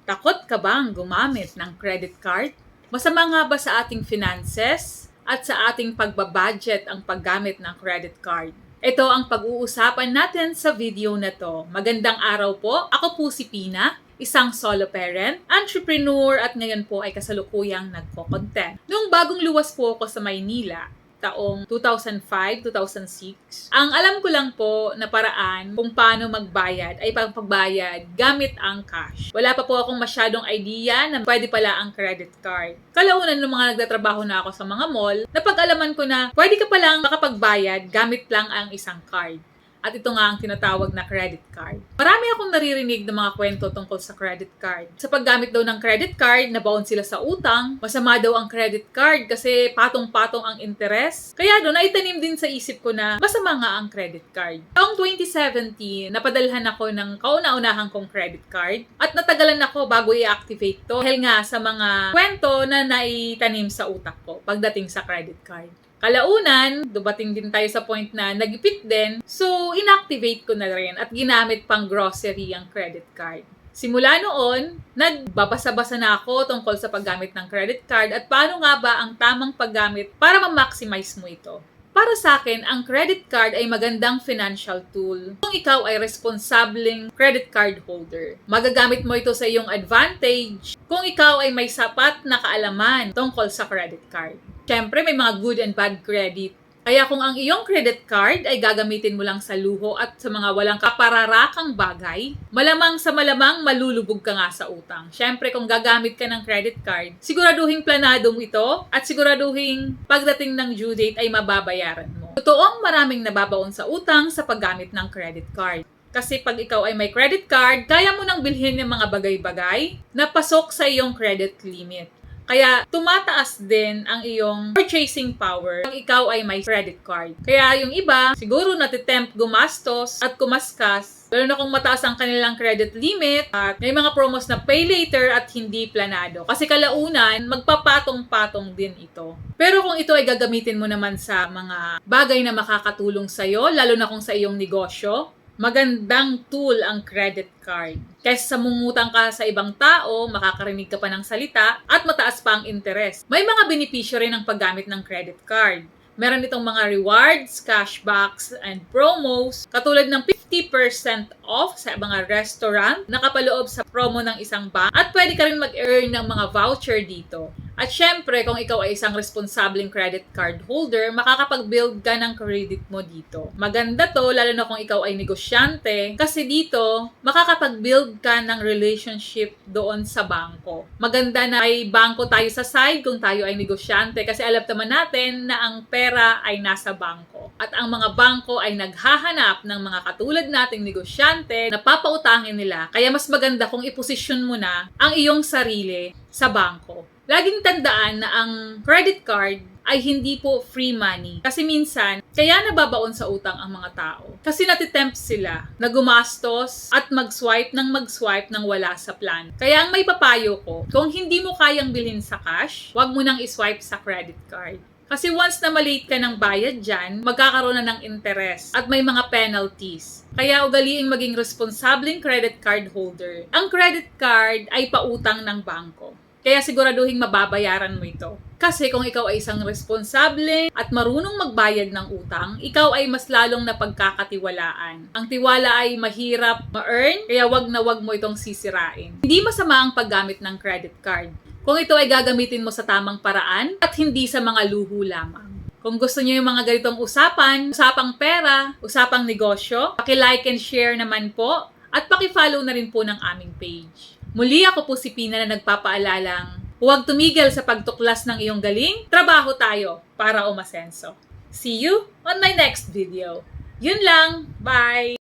Takot ka bang gumamit ng credit card? Masama nga ba sa ating finances at sa ating pagbabudget ang paggamit ng credit card? Ito ang pag-uusapan natin sa video na to. Magandang araw po. Ako po si Pina, isang solo parent, entrepreneur at ngayon po ay kasalukuyang nagko-content. Noong bagong luwas po ako sa Maynila, taong 2005-2006, ang alam ko lang po na paraan kung paano magbayad ay pagbayad gamit ang cash. Wala pa po akong masyadong idea na pwede pala ang credit card. Kalaunan ng mga nagtatrabaho na ako sa mga mall, napag-alaman ko na pwede ka palang makapagbayad gamit lang ang isang card. At ito nga ang tinatawag na credit card. Marami akong naririnig ng mga kwento tungkol sa credit card. Sa paggamit daw ng credit card, nabaon sila sa utang. Masama daw ang credit card kasi patong-patong ang interes. Kaya doon, naitanim din sa isip ko na masama nga ang credit card. Taong 2017, napadalhan ako ng kauna-unahan kong credit card. At natagalan ako bago i-activate to. Dahil nga sa mga kwento na naitanim sa utak ko pagdating sa credit card. Kalaunan, dumating din tayo sa point na nagipit din, so inactivate ko na rin at ginamit pang grocery ang credit card. Simula noon, nagbabasa-basa na ako tungkol sa paggamit ng credit card at paano nga ba ang tamang paggamit para ma-maximize mo ito. Para sa akin, ang credit card ay magandang financial tool kung ikaw ay responsableng credit card holder. Magagamit mo ito sa iyong advantage kung ikaw ay may sapat na kaalaman tungkol sa credit card. Siyempre, may mga good and bad credit. Kaya kung ang iyong credit card ay gagamitin mo lang sa luho at sa mga walang kapararakang bagay, malamang sa malamang malulubog ka nga sa utang. Siyempre, kung gagamit ka ng credit card, siguraduhing planado mo ito at siguraduhing pagdating ng due date ay mababayaran mo. Totoong maraming nababaon sa utang sa paggamit ng credit card. Kasi pag ikaw ay may credit card, kaya mo nang bilhin ng mga bagay-bagay na pasok sa iyong credit limit. Kaya tumataas din ang iyong purchasing power kung ikaw ay may credit card. Kaya yung iba, siguro natitempt gumastos at kumaskas, lalo na kung mataas ang kanilang credit limit at may mga promos na pay later at hindi planado. Kasi kalaunan, magpapatong-patong din ito. Pero kung ito ay gagamitin mo naman sa mga bagay na makakatulong sa'yo, lalo na kung sa iyong negosyo, magandang tool ang credit card. Kaysa sa mungutang ka sa ibang tao, makakarinig ka pa ng salita, at mataas pa ang interest. May mga benepisyo rin ang paggamit ng credit card. Meron itong mga rewards, cashbacks, and promos, katulad ng 50% off sa mga restaurant, nakapaloob sa promo ng isang bank, at pwede ka rin mag-earn ng mga voucher dito. At syempre, kung ikaw ay isang responsableng credit card holder, makakapag-build ka ng credit mo dito. Maganda to, lalo na kung ikaw ay negosyante, kasi dito, makakapag-build ka ng relationship doon sa bangko. Maganda na may bangko tayo sa side kung tayo ay negosyante, kasi alam naman natin na ang pera ay nasa bangko. At ang mga bangko ay naghahanap ng mga katulad nating negosyante na papautangin nila. Kaya mas maganda kung iposisyon mo na ang iyong sarili sa bangko. Laging tandaan na ang credit card ay hindi po free money. Kasi minsan, kaya nababaon sa utang ang mga tao. Kasi natitempt sila na gumastos at mag-swipe ng wala sa plan. Kaya ang may papayo ko, kung hindi mo kayang bilhin sa cash, wag mo nang iswipe sa credit card. Kasi once na malate ka ng bayad dyan, magkakaroon na ng interest at may mga penalties. Kaya ugaliing maging responsableng credit card holder. Ang credit card ay pautang ng bangko. Kaya siguraduhin mababayaran mo ito. Kasi kung ikaw ay isang responsable at marunong magbayad ng utang, ikaw ay mas lalong napagkakatiwalaan. Ang tiwala ay mahirap ma-earn, kaya wag na wag mo itong sisirain. Hindi masama ang paggamit ng credit card kung ito ay gagamitin mo sa tamang paraan at hindi sa mga luho lamang. Kung gusto niyo yung mga ganitong usapang pera, usapang negosyo, paki-like and share naman po at paki-follow na rin po ng aming page. Muli ako po si Pina na nagpapaalalang huwag tumigil sa pagtuklas ng iyong galing, trabaho tayo para umasenso. See you on my next video. Yun lang, bye!